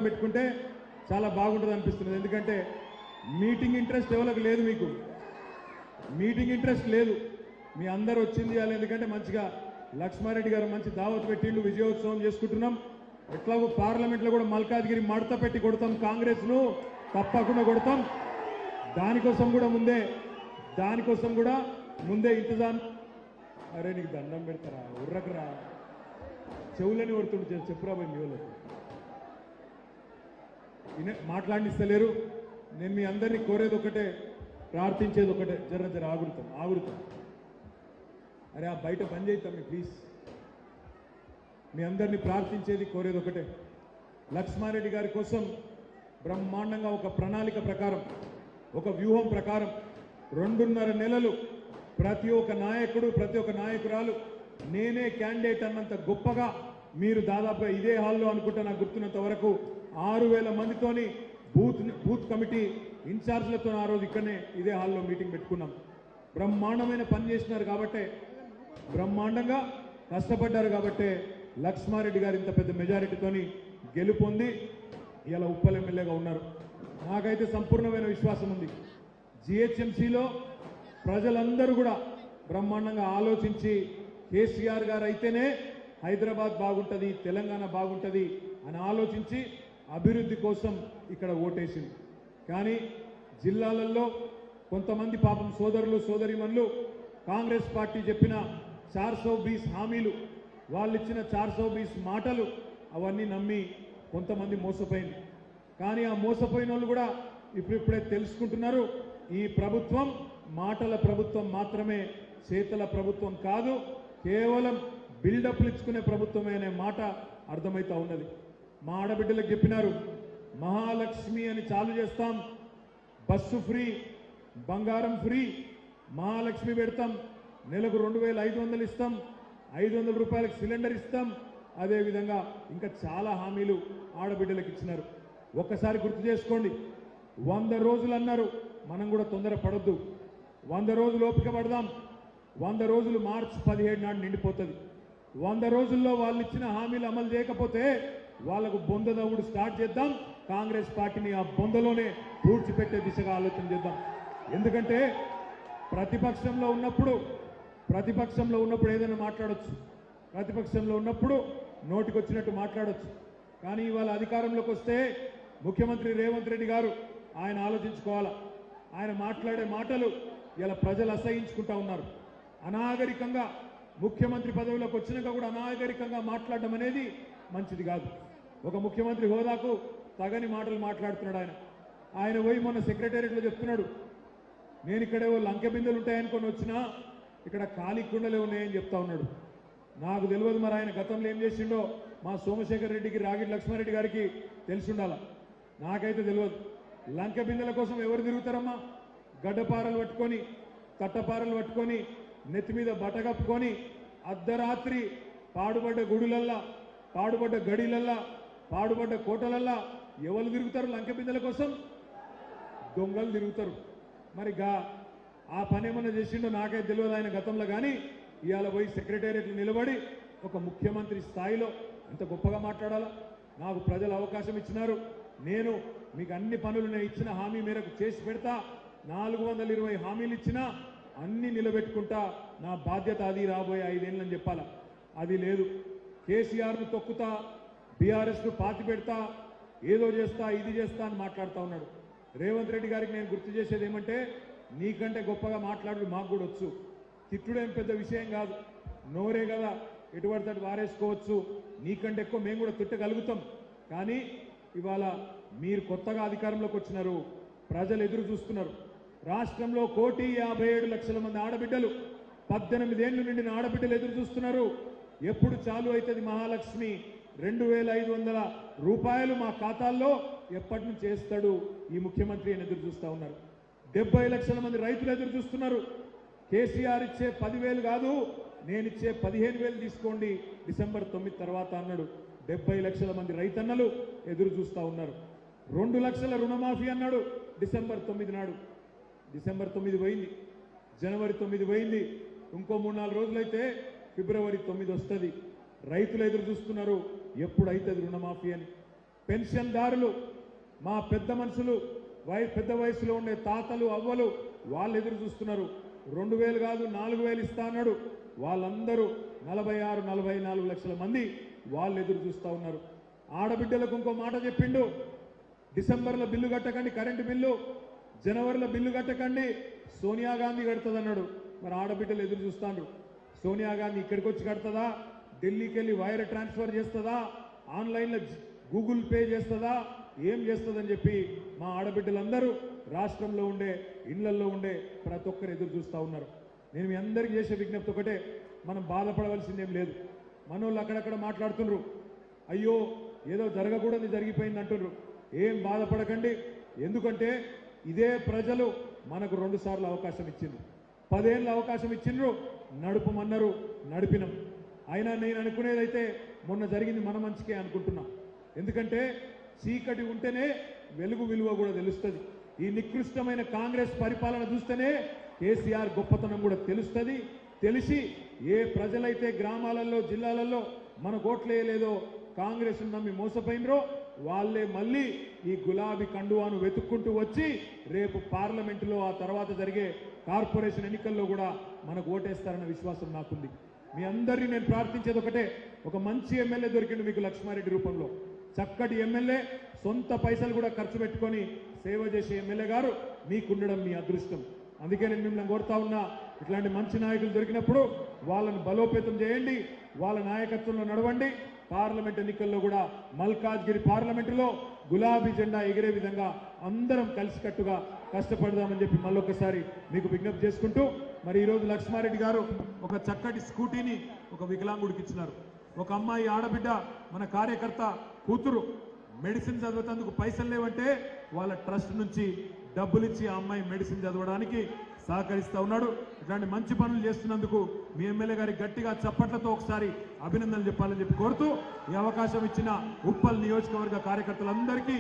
పెట్టుకుంటే చాలా బాగుంటుంది అనిపిస్తుంది. ఎందుకంటే మీటింగ్ ఇంట్రెస్ట్ ఎవరికి లేదు, మీకు మీటింగ్ ఇంట్రెస్ట్ లేదు. మీ అందరూ వచ్చింది చేయాలి. ఎందుకంటే మంచిగా లక్ష్మారెడ్డి గారు మంచి దావత్ పెట్టిండు, విజయోత్సవం చేసుకుంటున్నాం. ఎట్లాగో పార్లమెంట్లో కూడా మల్కాజ్గిరి మడత పెట్టి కొడతాం, కాంగ్రెస్ను తప్పకుండా కొడతాం. దానికోసం కూడా ముందే ఇంతజాం. అరే నీకు దండం పెడతారా, ఉర్రకరా, చెవులని కొడుతుంటే చెప్పురా పోయి మీ వాళ్ళకి మాట్లాడిస్తలేరు. నేను మీ అందరినీ కోరేది ఒకటే, ప్రార్థించేది ఒకటే, జర ఆగురుతాం. అరే ఆ బయట బంద్ చేద్దాం ప్లీజ్. మీ అందరినీ ప్రార్థించేది కోరేది ఒకటే, లక్ష్మారెడ్డి గారి కోసం బ్రహ్మాండంగా ఒక ప్రణాళిక ప్రకారం, ఒక వ్యూహం ప్రకారం 2.5 నెలలు ప్రతి ఒక్క నాయకుడు, ప్రతి ఒక్క నాయకురాలు నేనే క్యాండిడేట్ అన్నంత గొప్పగా మీరు దాదాపుగా ఇదే హాల్లో అనుకుంటా నాకు గుర్తున్నంత వరకు 6,000 మందితోని బూత్ కమిటీ ఇన్ఛార్జ్లతో ఆ రోజు ఇక్కడనే ఇదే హాల్లో మీటింగ్ పెట్టుకున్నాం. బ్రహ్మాండమైన పని చేసినారు కాబట్టే, బ్రహ్మాండంగా కష్టపడ్డారు కాబట్టే లక్ష్మారెడ్డి గారు ఇంత పెద్ద మెజారిటీతోని గెలుపొంది ఇలా ఉప్పల్ ఎమ్మెల్యేగా ఉన్నారు. నాకైతే సంపూర్ణమైన విశ్వాసం ఉంది. జిహెచ్ఎంసీలో ప్రజలందరూ కూడా బ్రహ్మాండంగా ఆలోచించి కేసీఆర్ గారు అయితేనే హైదరాబాద్ బాగుంటుంది, తెలంగాణ బాగుంటుంది అని ఆలోచించి అభివృద్ధి కోసం ఇక్కడ ఓటేసింది. కానీ జిల్లాలలో కొంతమంది పాపం సోదరులు సోదరిమణులు కాంగ్రెస్ పార్టీ చెప్పిన 420 హామీలు, వాళ్ళు ఇచ్చిన 420 మాటలు అవన్నీ నమ్మి కొంతమంది మోసపోయింది. కానీ ఆ మోసపోయిన వాళ్ళు కూడా ఇప్పుడిప్పుడే తెలుసుకుంటున్నారు, ఈ ప్రభుత్వం మాటల ప్రభుత్వం మాత్రమే, చేతల ప్రభుత్వం కాదు, కేవలం బిల్డప్లు ఇచ్చుకునే ప్రభుత్వమే అనే మాట అర్థమవుతా ఉన్నది. మా ఆడబిడ్డలకు చెప్పినారు, మహాలక్ష్మి అని చాలు చేస్తాం, బస్సు ఫ్రీ, బంగారం ఫ్రీ, మహాలక్ష్మి పెడతాం, నెలకు 2,500 ఇస్తాం, 500 రూపాయలకు సిలిండర్ ఇస్తాం, అదేవిధంగా ఇంకా చాలా హామీలు ఆడబిడ్డలకు ఇచ్చినారు. ఒక్కసారి గుర్తు చేసుకోండి, 100 రోజులు అన్నారు, మనం కూడా తొందర పడొద్దు, 100 రోజులు ఓపిక పడదాం. 100 రోజులు మార్చి 17 నాడు నిండిపోతుంది. 100 రోజుల్లో వాళ్ళు ఇచ్చిన హామీలు అమలు చేయకపోతే వాళ్లకు బొందదవుడు స్టార్ట్ చేద్దాం. కాంగ్రెస్ పార్టీని ఆ బొందలోనే పూడ్చిపెట్టే దిశగా ఆలోచన చేద్దాం. ఎందుకంటే ప్రతిపక్షంలో ఉన్నప్పుడు ఏదైనా మాట్లాడొచ్చు, ప్రతిపక్షంలో ఉన్నప్పుడు నోటికొచ్చినట్టు మాట్లాడొచ్చు. కానీ ఇవాళ అధికారంలోకి వస్తే ముఖ్యమంత్రి రేవంత్ రెడ్డి గారు ఆయన ఆలోచించుకోవాలా. ఆయన మాట్లాడే మాటలు ఇలా ప్రజలు అసహించుకుంటా ఉన్నారు. అనాగరికంగా ముఖ్యమంత్రి పదవిలోకి వచ్చినాక కూడా అనాగరికంగా మాట్లాడడం అనేది మంచిది కాదు. ఒక ముఖ్యమంత్రి హోదాకు తగని మాటలు మాట్లాడుతున్నాడు ఆయన పోయి మొన్న సెక్రటేరియట్లో చెప్తున్నాడు, నేను ఇక్కడేవో లంకె బిందెలు ఉంటాయనుకొని వచ్చినా ఇక్కడ ఖాళీ కుండలే ఉన్నాయని చెప్తా ఉన్నాడు. నాకు తెలియదు మరి ఆయన గతంలో ఏం చేసిండో మా సోమశేఖర్ రెడ్డికి, రాగిడి లక్ష్మారెడ్డి గారికి తెలిసి ఉండాల, నాకైతే తెలియదు. లంకె బిందెల కోసం ఎవరు తిరుగుతారమ్మా? గడ్డపారలు పట్టుకొని, తట్టపారలు పట్టుకొని, నెత్తి మీద బట్టగప్పుకొని అర్ధరాత్రి పాడుబడ్డ గుడులల్లా, పాడుబడ్డ గడిలల్లా, పాడుబడ్డ కోటలల్లా ఎవరు తిరుగుతారు? లంకె బిందెల కోసం దొంగలు తిరుగుతారు. మరి ఆ పని ఏమన్నా చేసిండో నాకైతే తెలియదు ఆయన గతంలో. కానీ ఇవాళ పోయి సెక్రటేరియట్లు నిలబడి ఒక ముఖ్యమంత్రి స్థాయిలో ఎంత గొప్పగా మాట్లాడాలా? నాకు ప్రజలు అవకాశం ఇచ్చినారు, నేను మీకు అన్ని పనులు నేను ఇచ్చిన హామీ మేరకు చేసి పెడతా, 420 హామీలు ఇచ్చినా అన్ని నిలబెట్టుకుంటా, నా బాధ్యత అది రాబోయే 5 ఏళ్ళని చెప్పాలా. అది లేదు. కేసీఆర్ను తొక్కుతా, బీఆర్ఎస్ను పాతి పెడతా, ఏదో చేస్తా, ఇది చేస్తా అని మాట్లాడుతూ ఉన్నాడు. రేవంత్ రెడ్డి గారికి నేను గుర్తు చేసేది ఏమంటే, నీకంటే గొప్పగా మాట్లాడు మాకు కూడా వచ్చు, తిట్టుడేం పెద్ద విషయం కాదు, నోరే కదా ఎటువంటి వారేసుకోవచ్చు, నీకంటే ఎక్కువ మేము కూడా తిట్టగలుగుతాం. కానీ ఇవాళ మీరు కొత్తగా అధికారంలోకి వచ్చినారు, ప్రజలు ఎదురు చూస్తున్నారు. రాష్ట్రంలో 1,57,00,000 మంది ఆడబిడ్డలు, 18 ఏళ్లు నిండిన ఆడబిడ్డలు ఎదురు చూస్తున్నారు. ఎప్పుడు చాలు అవుతుంది మహాలక్ష్మి, 2,500 రూపాయలు మా ఖాతాల్లో ఎప్పటి నుంచి వేస్తాడు ఈ ముఖ్యమంత్రి అని ఎదురు చూస్తూ ఉన్నారు. 70 లక్షల మంది రైతులు ఎదురు చూస్తున్నారు. కేసీఆర్ ఇచ్చే 10,000 కాదు, నేనిచ్చే 15,000 తీసుకోండి డిసెంబర్ 9 తర్వాత అన్నాడు. 70 లక్షల మంది రైతన్నలు ఎదురు చూస్తూ ఉన్నారు. 2 లక్షల రుణమాఫీ అన్నాడు డిసెంబర్ 9 నాడు. డిసెంబర్ 9 పోయింది, జనవరి 9 పోయింది, ఇంకో 3-4 రోజులైతే ఫిబ్రవరి 9 వస్తుంది. రైతులు ఎదురు చూస్తున్నారు ఎప్పుడైతుంది రుణమాఫీ అని. పెన్షన్దారులు, మా పెద్ద మనుషులు, పెద్ద వయసులో ఉండే తాతలు, అవ్వలు వాళ్ళు ఎదురు చూస్తున్నారు. 2000 కాదు 4000 ఇస్తా అన్నాడు. వాళ్ళందరూ 46-44 లక్షల మంది వాళ్ళు ఎదురు చూస్తూ ఉన్నారు. ఆడబిడ్డలకు ఇంకో మాట చెప్పిండు, డిసెంబర్లో బిల్లు కట్టకండి కరెంటు బిల్లు, జనవరిలో బిల్లు కట్టకండి, సోనియా గాంధీ కడుతుందన్నాడు. మరి ఆడబిడ్డలు ఎదురు చూస్తాండ్రు. సోనియా గాంధీ ఇక్కడికి వచ్చి కడుతుందా, ఢిల్లీకి వెళ్ళి వైర్ ట్రాన్స్ఫర్ చేస్తుందా, ఆన్లైన్లో గూగుల్ పే చేస్తుందా, ఏం చేస్తుందని చెప్పి మా ఆడబిడ్డలందరూ రాష్ట్రంలో ఉండే ఇళ్లల్లో ఉండే ప్రతి ఒక్కరు ఎదురు చూస్తూ ఉన్నారు. నేను మీ అందరికీ చేసే విజ్ఞప్తి ఒకటే, మనం బాధపడవలసిందేం లేదు. మనోళ్ళు అక్కడక్కడ మాట్లాడుతున్నారు, అయ్యో ఏదో జరగకూడదు జరిగిపోయింది అంటున్నారు. ఏం బాధపడకండి, ఎందుకంటే ఇదే ప్రజలు మనకు 2 సార్లు అవకాశం ఇచ్చిండ్రు, 10 ఏళ్ళ అవకాశం ఇచ్చిండ్రు, నడుపుమన్నారు, నడిపినాం. అయినా నేను అనుకునేదైతే మొన్న జరిగింది మన మంచికే అనుకుంటున్నా. ఎందుకంటే చీకటి ఉంటేనే వెలుగు విలువ కూడా తెలుస్తుంది. ఈ నికృష్టమైన కాంగ్రెస్ పరిపాలన చూస్తేనే కేసీఆర్ గొప్పతనం కూడా తెలుస్తుంది. తెలిసి ఏ ప్రజలైతే గ్రామాలలో జిల్లాలలో మన ఓట్లేయలేదో కాంగ్రెస్ నమ్మి మోసపోయినరో వాళ్ళే మళ్ళీ ఈ గులాబీ కండువాను వెతుక్కుంటూ వచ్చి రేపు పార్లమెంటులో ఆ తర్వాత జరిగే కార్పొరేషన్ ఎన్నికల్లో కూడా మనకు ఓటేస్తారన్న విశ్వాసం నాకుంది. మీ అందరినీ నేను ప్రార్థించేది ఒకటే, ఒక మంచి ఎమ్మెల్యే దొరికిండు మీకు లక్ష్మారెడ్డి రూపంలో. చక్కటి ఎమ్మెల్యే, సొంత పైసలు కూడా ఖర్చు పెట్టుకొని సేవ చేసే ఎమ్మెల్యే గారు మీకుండడం మీ అదృష్టం. అందుకే నేను మిమ్మల్ని కోరుతా ఉన్నా, ఇట్లాంటి మంచి నాయకులు దొరికినప్పుడు వాళ్ళను బలోపేతం చేయండి, వాళ్ళ నాయకత్వంలో నడవండి. పార్లమెంట్ ఎన్నికల్లో కూడా మల్కాజ్గిరి పార్లమెంటులో గులాబీ జెండా ఎగిరే విధంగా అందరం కలిసికట్టుగా కష్టపడదామని చెప్పి మళ్ళొకసారి మీకు విజ్ఞప్తి చేసుకుంటూ, మరి ఈరోజు లక్ష్మారెడ్డి గారు ఒక చక్కటి స్కూటీని ఒక వికలాంగుడికి ఇచ్చినారు. ఒక అమ్మాయి ఆడబిడ్డ మన కార్యకర్త కూతురు మెడిసిన్ చదివేందుకు పైసలు లేవంటే వాళ్ళ ట్రస్ట్ నుంచి డబ్బులు ఇచ్చి ఆ అమ్మాయి మెడిసిన్ చదవడానికి సహకరిస్తూ ఉన్నాడు. ఇట్లాంటి మంచి పనులు చేస్తున్నందుకు మీ ఎమ్మెల్యే గారికి గట్టిగా చప్పట్లతో ఒకసారి అభినందనలు చెప్పాలని చెప్పి కోరుతూ, ఈ అవకాశం ఇచ్చిన ఉప్పల్ నియోజకవర్గ కార్యకర్తలందరికీ